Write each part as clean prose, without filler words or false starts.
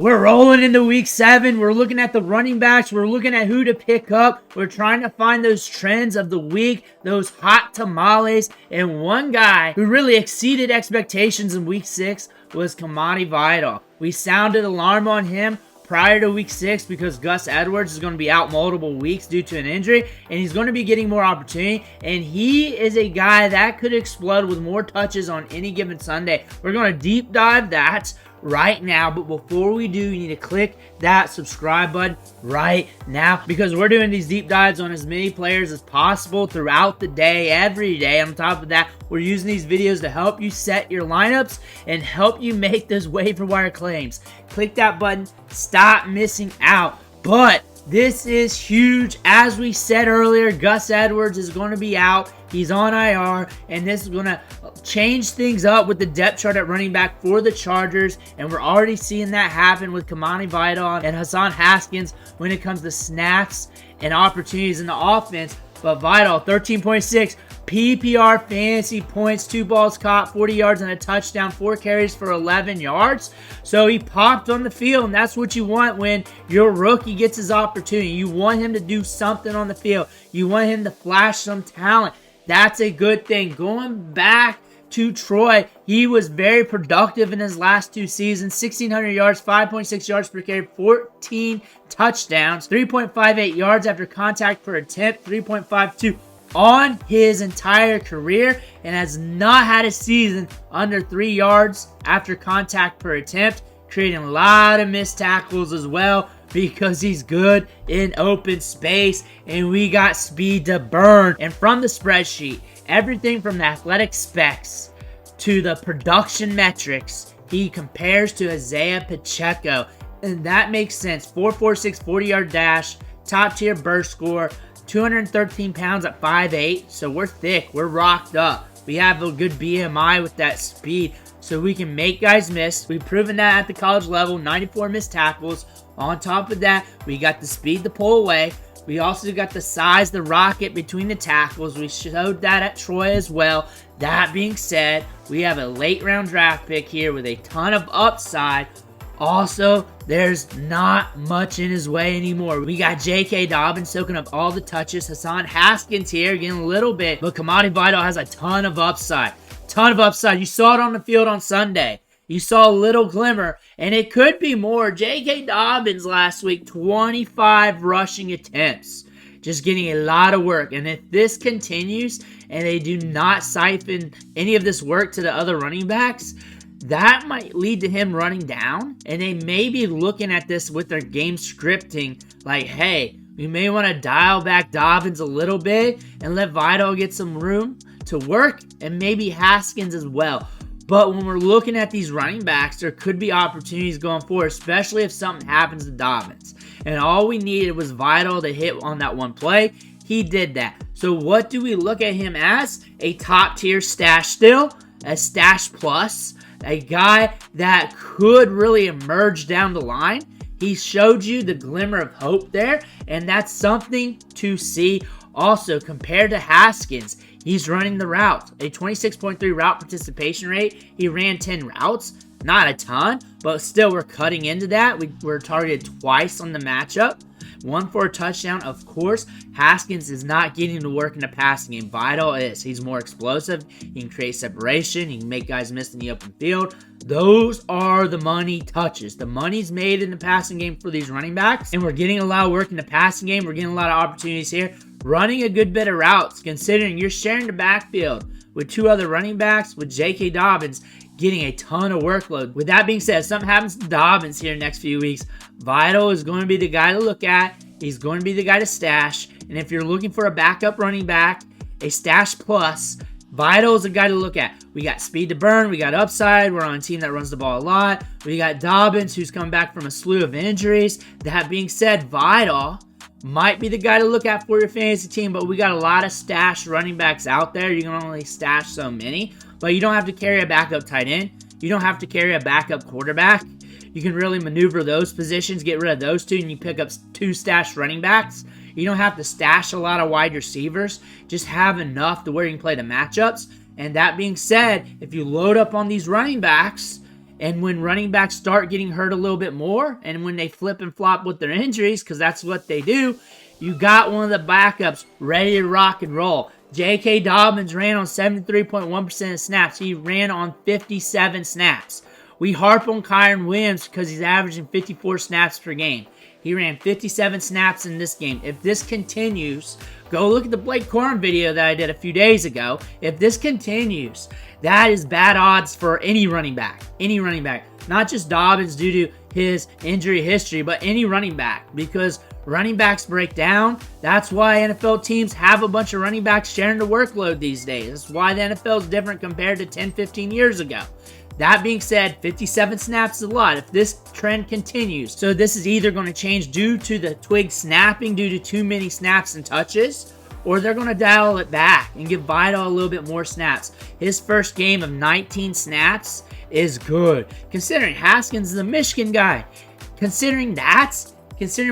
We're rolling into week 7. We're looking at the running backs. We're looking at who to pick up. We're trying to find those trends of the week, those hot tamales. And one guy who really exceeded expectations in week 6 was Kamani Vidal. We sounded alarm on him prior to week 6 because Gus Edwards is going to be out multiple weeks due to an injury, and he's going to be getting more opportunity, and he is a guy that could explode with more touches on any given Sunday. We're going to deep dive that right now, but before we do, you need to click that subscribe button right now because we're doing these deep dives on as many players as possible throughout the day, every day. On top of that, we're using these videos to help you set your lineups and help you make those waiver wire claims. Click that button, stop missing out. But this is huge. As we said earlier, Gus Edwards is going to be out. He's on IR, and this is going to change things up with the depth chart at running back for the Chargers, and we're already seeing that happen with Kamani Vidal and Hassan Haskins when it comes to snaps and opportunities in the offense. But Vidal, 13.6 PPR fantasy points, 2 balls caught, 40 yards and a touchdown, 4 carries for 11 yards. So he popped on the field, and that's what you want when your rookie gets his opportunity. You want him to do something on the field. You want him to flash some talent. That's a good thing. Going back to Troy, he was very productive in his last 2 seasons. 1,600 yards, 5.6 yards per carry, 14 touchdowns, 3.58 yards after contact per attempt, 3.52 on his entire career, and has not had a season under 3 yards after contact per attempt, creating a lot of missed tackles as well because he's good in open space, and we got speed to burn. And from the spreadsheet, everything from the athletic specs to the production metrics, he compares to Isaiah Pacheco, and that makes sense. 4.46 40-yard dash, top tier burst score, 213 pounds at 5'8", so we're thick, we're rocked up. We have a good BMI with that speed, so we can make guys miss. We've proven that at the college level, 94 missed tackles. On top of that, we got the speed to pull away. We also got the size, the rocket between the tackles. We showed that at Troy as well. That being said, we have a late round draft pick here with a ton of upside. Also, there's not much in his way anymore. We got J.K. Dobbins soaking up all the touches. Hassan Haskins here getting a little bit. But Kamani Vidal has a ton of upside. Ton of upside. You saw it on the field on Sunday. You saw a little glimmer, and it could be more. J.K. Dobbins last week, 25 rushing attempts. Just getting a lot of work. And if this continues and they do not siphon any of this work to the other running backs, that might lead to him running down, and they may be looking at this with their game scripting like, hey, we may want to dial back Dobbins a little bit and let Vidal get some room to work, and maybe Haskins as well. But when we're looking at these running backs, there could be opportunities going forward, especially if something happens to Dobbins. And all we needed was Vidal to hit on that one play. He did that. So what do we look at him as? A top tier stash still, a stash plus, a guy that could really emerge down the line. He showed you the glimmer of hope there, and that's something to see. Also, compared to Haskins, he's running the route. A 26.3 route participation rate. He ran 10 routes. Not a ton, but still we're cutting into that. We're targeted twice on the matchup. 1 for a touchdown, of course. Haskins is not getting to work in the passing game. Vidal is. He's more explosive. He can create separation. He can make guys miss in the open field. Those are the money touches. The money's made in the passing game for these running backs, and we're getting a lot of work in the passing game. We're getting a lot of opportunities here. Running a good bit of routes, considering you're sharing the backfield with 2 other running backs, with J.K. Dobbins getting a ton of workload. With that being said, if something happens to Dobbins here in the next few weeks, Vidal is going to be the guy to look at. He's going to be the guy to stash. And if you're looking for a backup running back, a stash plus, Vidal is a guy to look at. We got speed to burn. We got upside. We're on a team that runs the ball a lot. We got Dobbins, who's come back from a slew of injuries. That being said, Vidal might be the guy to look at for your fantasy team, but we got a lot of stash running backs out there. You can only stash so many, but you don't have to carry a backup tight end. You don't have to carry a backup quarterback. You can really maneuver those positions, get rid of those 2, and you pick up 2 stash running backs. You don't have to stash a lot of wide receivers. Just have enough to where you can play the matchups. And that being said, if you load up on these running backs And when running backs start getting hurt a little bit more, and when they flip and flop with their injuries, because that's what they do, you got one of the backups ready to rock and roll. J.K. Dobbins ran on 73.1% of snaps. He ran on 57 snaps. We harp on Kyren Williams because he's averaging 54 snaps per game. He ran 57 snaps in this game. If this continues, go look at the Blake Corum video that I did a few days ago. If this continues, that is bad odds for any running back. Any running back. Not just Dobbins due to his injury history, but any running back. Because running backs break down. That's why NFL teams have a bunch of running backs sharing the workload these days. That's why the NFL is different compared to 10, 15 years ago. That being said, 57 snaps is a lot if this trend continues. So this is either going to change due to the twig snapping due to too many snaps and touches, or they're going to dial it back and give Vidal a little bit more snaps. His first game of 19 snaps is good. Considering Haskins is a Michigan guy. Considering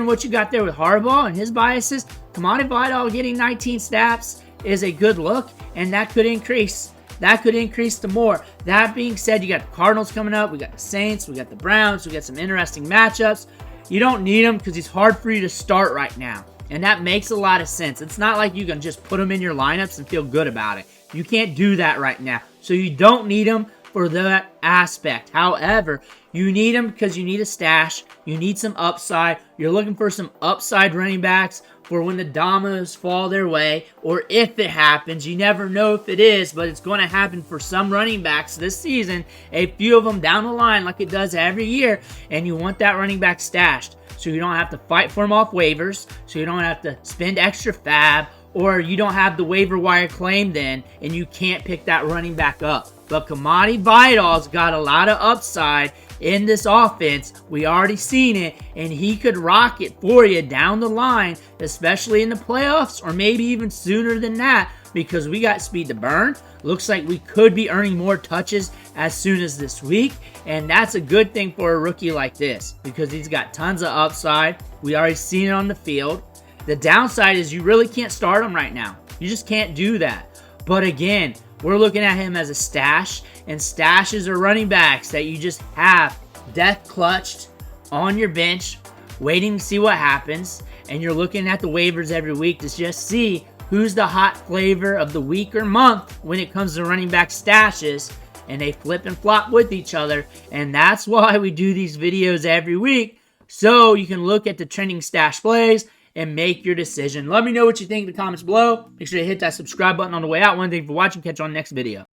what you got there with Harbaugh and his biases, Kamani Vidal getting 19 snaps is a good look, and that could increase. That could increase to more. That being said, you got the Cardinals coming up. We got the Saints. We got the Browns. We got some interesting matchups. You don't need him because he's hard for you to start right now. And that makes a lot of sense. It's not like you can just put him in your lineups and feel good about it. You can't do that right now. So you don't need him for that aspect. However, you need him because you need a stash. You need some upside. You're looking for some upside running backs for when the dominoes fall their way, or if it happens. You never know if it is, but it's going to happen for some running backs this season, a few of them down the line like it does every year, and you want that running back stashed so you don't have to fight for them off waivers, so you don't have to spend extra fab, or you don't have the waiver wire claim then, and you can't pick that running back up. But Kamani Vidal's got a lot of upside in this offense. We already seen it, and he could rock it for you down the line, especially in the playoffs, or maybe even sooner than that, because we got speed to burn. Looks like we could be earning more touches as soon as this week, and that's a good thing for a rookie like this, because he's got tons of upside. We already seen it on the field. The downside is you really can't start him right now. You just can't do that. But again, we're looking at him as a stash, and stashes are running backs that you just have death clutched on your bench, waiting to see what happens, and you're looking at the waivers every week to just see who's the hot flavor of the week or month when it comes to running back stashes, and they flip and flop with each other, and that's why we do these videos every week, so you can look at the trending stash plays and make your decision. Let me know what you think in the comments below. Make sure to hit that subscribe button on the way out. One thing for watching. Catch you on the next video.